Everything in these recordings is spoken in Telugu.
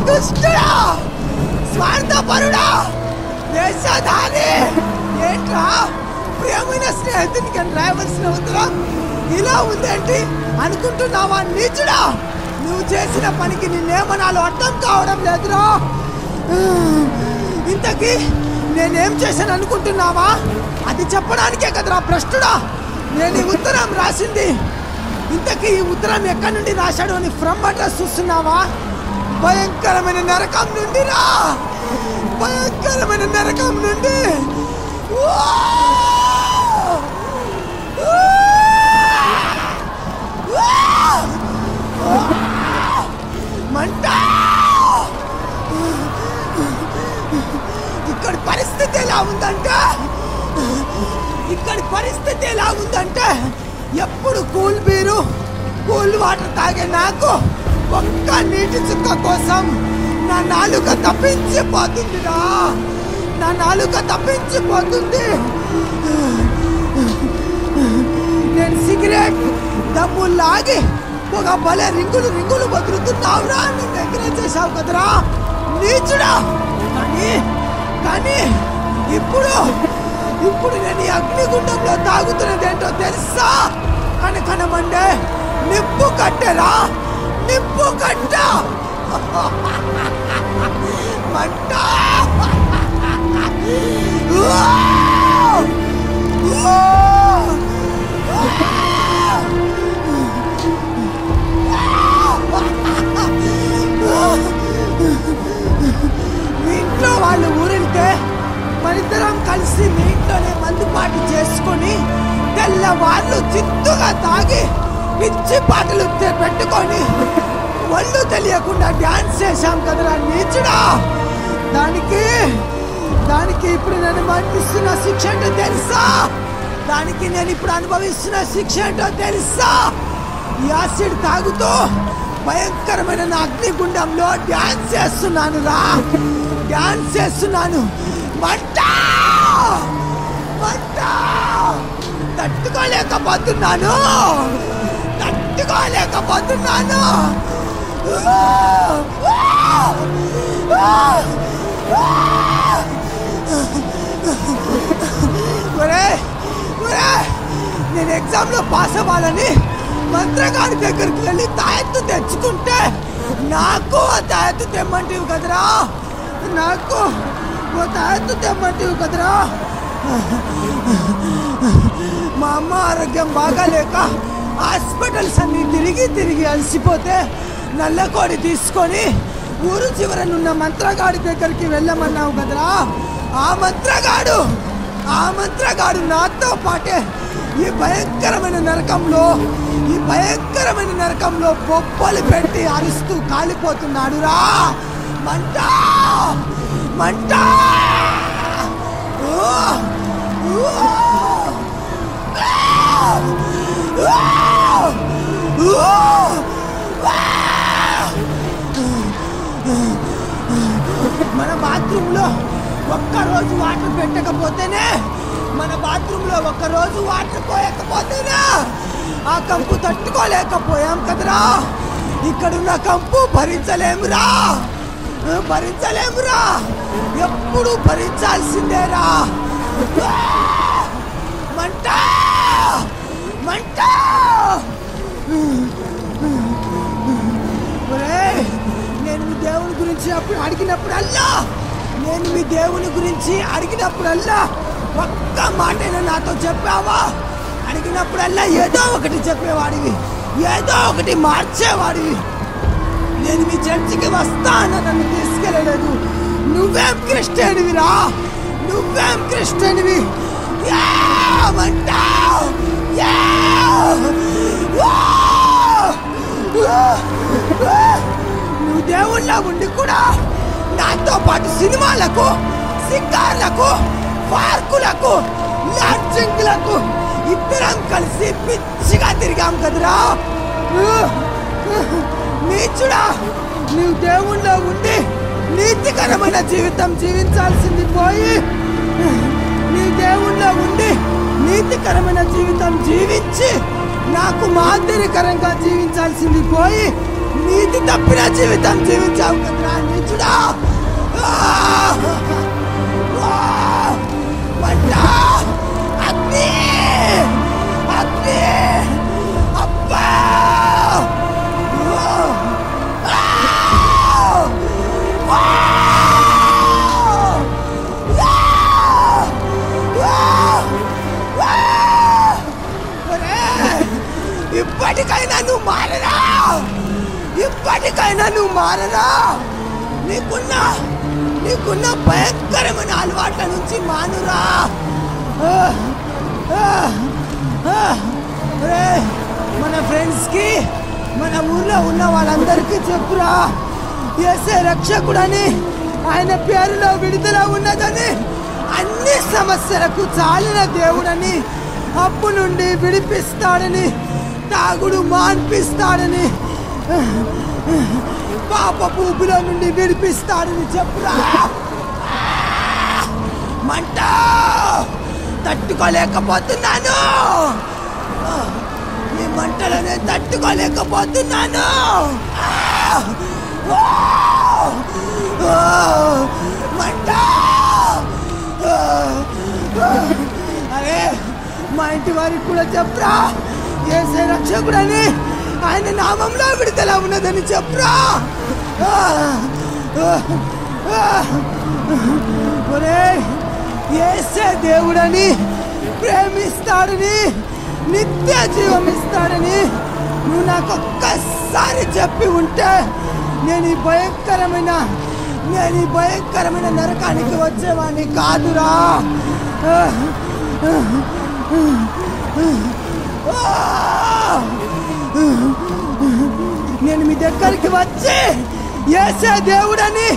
దుష్టుడా, స్వార్థపరుడా, వేషధారి, ఏంట్రా ప్రియమైన స్నేహితునికి రాయవలసిన ఉత్తరం ఇలా ఉందేంటి అనుకుంటున్నావా? నీచుడా, నువ్వు చేసిన పనికి నిన్నేమనాలో అర్థం కావడం లేదురా. ఇంతకీ నేనేం చేశాను అనుకుంటున్నావా? అది చెప్పడానికే కదరా భ్రష్టుడా నేను ఈ ఉత్తరం రాసింది. ఇంతకీ ఈ ఉత్తరం ఎక్కడి నుండి రాశాడు అని ఫ్రమ్ అడ్రస్ చూస్తున్నావా? భయంకరమైన నరకం నుండి రా, భయంకరమైన నరకం నుండి. మంట. ఇక్కడి పరిస్థితి ఎలా ఉందంటే ఎప్పుడు కూల్ బీరు కూల్ వాటర్ తాగే నాకు ఒక్క నీటి చుక్క కోసం నా నాలుక తప్పించిపోతుందిరా, నా నాలుక తప్పించిపోతుంది. నేను సిగరెట్ దమ్ము లాగి ఒక భలే రింగులు వదులుతున్నావురా, నువ్వు ఎంకరేజ్ చేసావు కదరా నీచుడా. కానీ ఇప్పుడు నేను ఈ అగ్నిగుండంలో తాగుతున్నదేంటో తెలుసా? కనకనమండే నిప్పు కట్టెరా, నిప్పు కట్ట మంట. మీ ఇంట్లో వాళ్ళు ఊరెళ్తే మనిద్దరం కలిసి మీ ఇంట్లోనే మందుపాటు చేసుకొని తెల్లవాళ్ళు చిత్తుగా తాగి పిచ్చి పాటలు పెట్టుకొని ఒళ్ళు తెలియకుండా డాన్స్ చేశాం కదరా నీచుడా. దానికి ఇప్పుడు నేను అనుభవిస్తున్న శిక్ష ఏంటో తెలుసా? యాసిడ్ తాగుతూ భయంకరమైన నా అగ్నిగుండంలో డాన్స్ చేస్తున్నాను. మంట తట్టుకోలేకపోతున్నాను. నేను ఎగ్జామ్లో పాస్ అవ్వాలని మంత్రగాడి దగ్గరికి వెళ్ళి తాయెత్తు తెచ్చుకుంటే నాకు ఆ తాయెత్తు తెమ్మంటివి కదరా. మా అమ్మ ఆరోగ్యం బాగాలేక హాస్పిటల్స్ అన్ని తిరిగి అలసిపోతే నల్లకోడి తీసుకొని ఊరు చివరనున్న మంత్రగాడి దగ్గరికి వెళ్ళమన్నావు కదరా. ఆ మంత్రగాడు నాతో పాటే ఈ భయంకరమైన నరకంలో బొప్పలు పెట్టి అరుస్తూ కాలిపోతున్నాడు రా. మంట. మన బాత్రూంలో ఒక్కరోజు వాటర్ పెట్టకపోతేనే, ఆ కంపు తట్టుకోలేకపోయాం కదరా. ఇక్కడున్న కంపు భరించలేమురా, ఎప్పుడు భరించాల్సిందేరా. మంట. నేను మీ దేవుని గురించి అడిగినప్పుడల్లా ఒక్క మాటైనా నాతో చెప్పావా? అడిగినప్పుడల్లా ఏదో ఒకటి చెప్పేవాడివి, ఏదో ఒకటి మార్చేవాడివి. నేను మీ చర్చికి వస్తా అన్న నన్ను తీసుకెళ్ళలేదు. నువ్వేం క్రిస్టియన్విరా, నువ్వు దేవుళ్ళ ఉండి కూడా నాతో పాటు సినిమాలకు, సింగార్లకు, పార్కులకు, లాడ్జింగ్లకు ఇద్దరం కలిసి పిచ్చిగా తిరిగాం కదరా. నీచుడా, నువ్వు దేవుళ్ళో ఉండి నీతికరమైన జీవితం జీవించాల్సింది పోయి, జీవించి నాకు మాదిరికరంగా జీవించాల్సింది పోయి నీతి తప్పిన జీవితం జీవించావు కదరా నీచుడా. మంట, అగ్ని, అగ్ని, అబ్బా, ఇప్పటికైనా నువ్వు మారరా, ఇప్పటికైనా నువ్వు మారరా. నీకున్న భయంకరమైన అలవాట్ల నుంచి మానురా. మన ఫ్రెండ్స్కి, మన ఊర్లో ఉన్న వాళ్ళందరికీ చెప్పురా, యేసే రక్షకుడని, ఆయన పేరులో విడుదల ఉన్నదని, అన్ని సమస్యలకు చాలిన దేవుడని, అప్పు నుండి విడిపిస్తాడని, తాగుడు మాన్పిస్తాడని, పాపపు ఊబిలో నుండి విడిపిస్తాడని చెప్పురా. మంట, తట్టుకోలేకపోతున్నాను, ఈ మంటలో నేను తట్టుకోలేకపోతున్నాను. మంట, అరే మా ఇంటి వారికి కూడా చెప్పురా, యేసే రక్షకుడని, ఆయన నామంలో విడుదల ఉన్నదని చెప్పురా. యేసే దేవుడని, ప్రేమిస్తాడని, నిత్య జీవం ఇస్తాడని నువ్వు నాకు ఒక్కసారి చెప్పి ఉంటే నేను ఈ భయంకరమైన నరకానికి వచ్చేవాడిని కాదురా. నేను మీ దగ్గరికి వచ్చి యేసే దేవుడని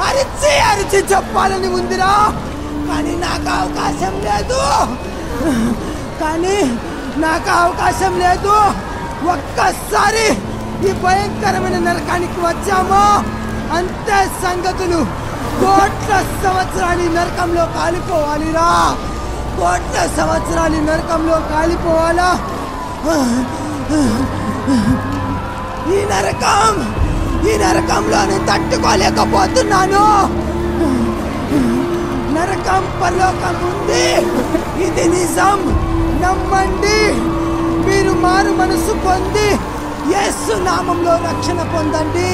అరిచి చెప్పాలని ఉందిరా, కానీ నాకు అవకాశం లేదు. ఒక్కసారి ఈ భయంకరమైన నరకానికి వచ్చామో అంతే సంగతులు. కోట్ల సంవత్సరాలు నరకంలో కాలిపోవాలిరా, కోట్ల సంవత్సరాలు నరకంలో కాలిపోవాలా. ఈ నరకంలో నేను తట్టుకోలేకపోతున్నాను. నరకం పరలోకం ఉంది, ఇది నిజం. నమ్మండి, మీరు మారు మనసు పొంది యేసు నామంలో రక్షణ పొందండి.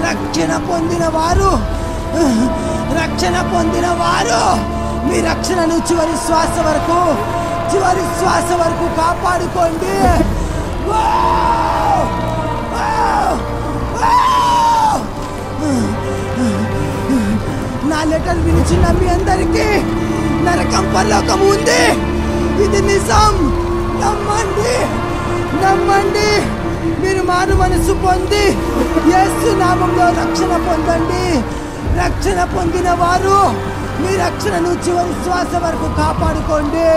రక్షణ పొందిన వారు మీ రక్షణను చివరి శ్వాస వరకు కాపాడుకోండి. నా లెటర్ వినిచిన మీ అందరికీ నరకం పరలోకం ఉంది, ఇది నిజం. నమ్మండి, మీరు మారు మనసు పొంది యేసు నామంలో రక్షణ పొందండి. రక్షణ పొందిన వారు మీ రక్షణను చివరి శ్వాస వరకు కాపాడుకోండి.